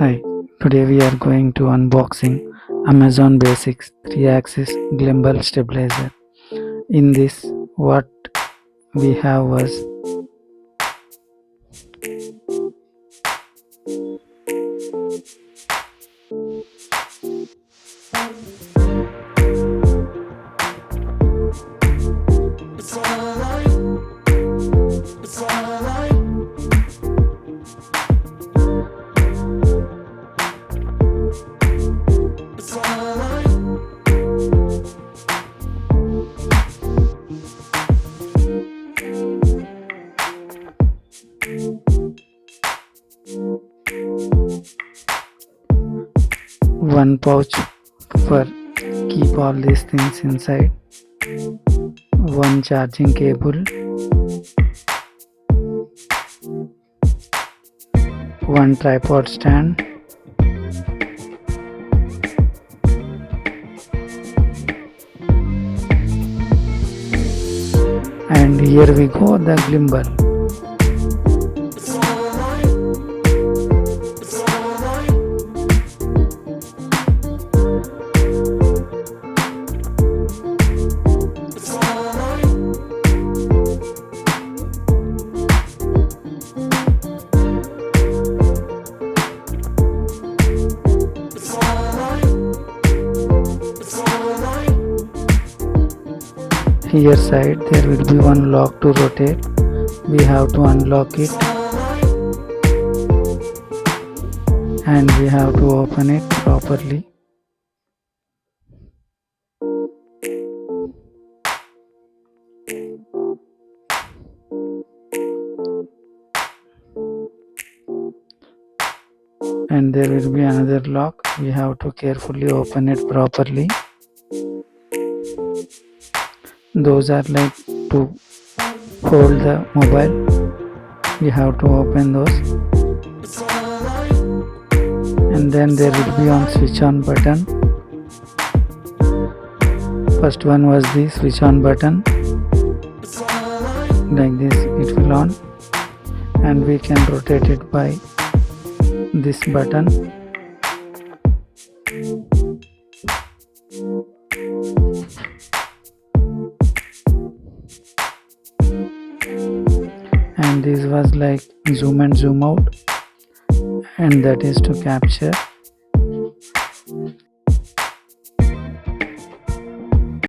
Hi, today we are going to unboxing Amazon Basics 3-axis gimbal stabilizer. In this, what we have was one pouch for keep all these things inside, one charging cable, one tripod stand, and here we go the gimbal. Here side there will be one lock to rotate. We have to unlock it and we have to open it properly. And there will be another lock. We have to carefully open it properly. Those are like to hold the mobile. We have to open those. And then there will be one switch on button. First one was the switch on button. Like this it will on. And we can rotate it by this button. And this was like zoom and zoom out, and that is to capture